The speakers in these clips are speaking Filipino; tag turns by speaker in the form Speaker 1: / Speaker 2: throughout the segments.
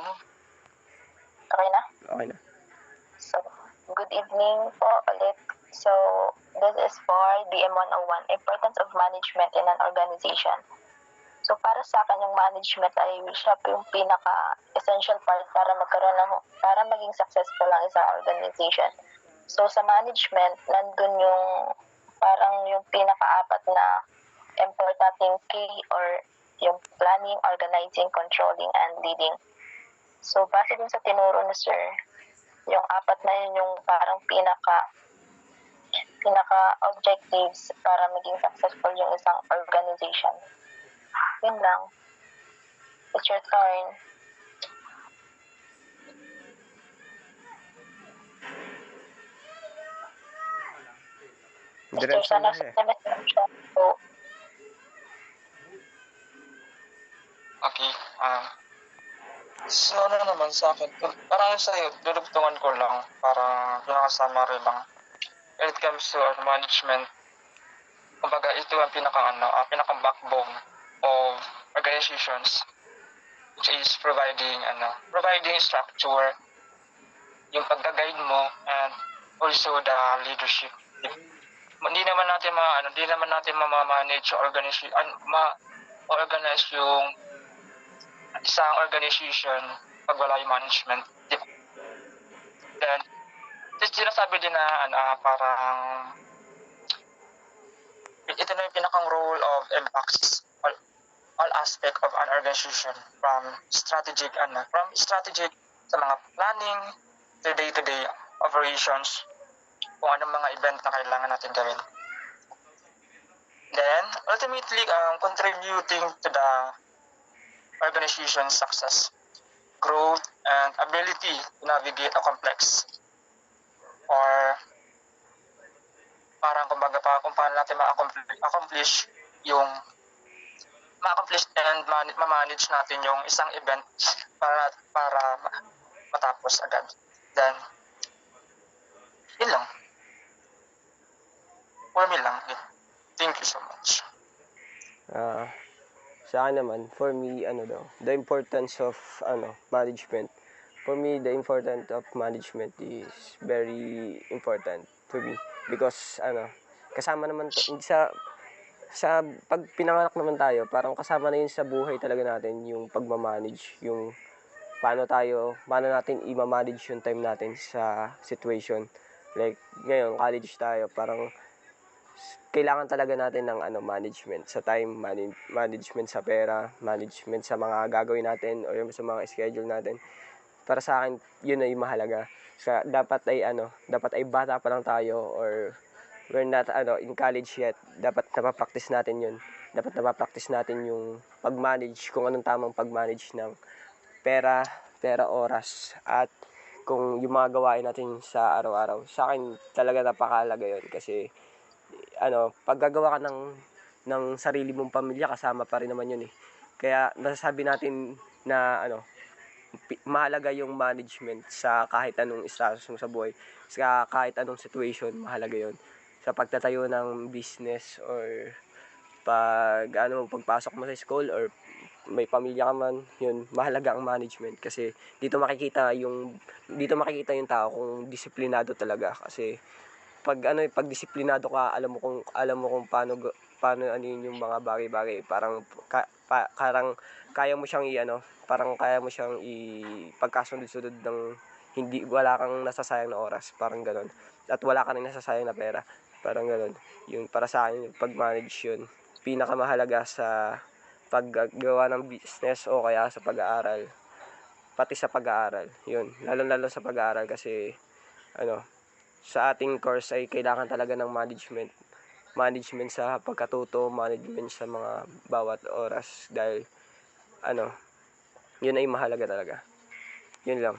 Speaker 1: Okay na?
Speaker 2: Okay na.
Speaker 1: So, good evening po ulit. So, this is for DM101, Importance of Management in an Organization. So, para sa akin, yung management ay siya yung pinaka-essential part para maging successful ang isang organization. So, sa management, nandun yung pinaka-apat na importanteng key or yung planning, organizing, controlling, and leading. So, base din sa tinuro ni Sir, yung apat na yun yung parang pinaka-objectives para maging successful yung isang organization. Yun lang. It's your turn. Mr. Sanos,
Speaker 3: Okay. So naman sa akin, parang sa'yo, dudugtungan ko lang, parang pinaka-summary lang. When it comes to our management, kumbaga ito ang pinaka-backbone of organizations, which is providing structure, yung pagga-guide mo, and also the leadership. Hindi naman natin ma-manage yung ma-organize yung isang organization pag wala yung management. Then, sinasabi din na parang ito na yung pinakang role of impacts all aspect of an organization from strategic sa mga planning to day-to-day operations, kung anong mga event na kailangan natin gawin. Then, ultimately, contributing to the organization's success, growth, and ability to navigate a complex or parang kumbaga kung paano natin ma-accomplish and ma-manage natin yung isang event para matapos agad. Then, yun lang. For me lang. Thank you so much.
Speaker 2: Sa akin naman, for me, the importance of, management. For me, the importance of management is very important to me. Because, kasama naman sa pag pinanganak naman tayo, parang kasama na yun sa buhay talaga natin, yung pagmamanage, yung paano natin i-manage yung time natin sa situation. Like, ngayon, college tayo, parang kailangan talaga natin ng management sa time, management sa pera, management sa mga gagawin natin o sa mga schedule natin. Para sa akin, yun ay mahalaga. Dapat ay bata pa lang tayo or we're not in college yet. Dapat napapractice natin yun. Dapat napapractice natin yung pag-manage, kung anong tamang pag-manage ng pera, oras, at kung yung mga gawain natin sa araw-araw. Sa akin, talaga napakahalaga yun kasi pag gagawa ka ng sarili mong pamilya, kasama pa rin naman yun eh. Kaya nasasabi natin na mahalaga yung management sa kahit anong status mo sa buhay, sa kahit anong situation, mahalaga yun. Sa pagtatayo ng business or pagpasok mo sa school or may pamilya ka man, yun, mahalaga ang management kasi dito makikita yung tao kung disiplinado talaga kasi pag disiplinado ka, alam mo kung paano yung mga bagay-bagay, parang kaya mo siyang ipagkasunod-sunod ng wala kang nasasayang na oras, parang ganoon. At wala ka nang nasasayang na pera, parang ganoon. Yung para sa akin, yung pag-manage yun, pinakamahalaga sa paggawa ng business o kaya sa pag-aaral. Pati sa pag-aaral, yun. Lalo sa pag-aaral kasi sa ating course ay kailangan talaga ng management sa pagkatuto, management sa mga bawat oras dahil yun ay mahalaga talaga. Yun lang.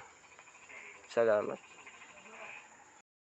Speaker 2: Salamat.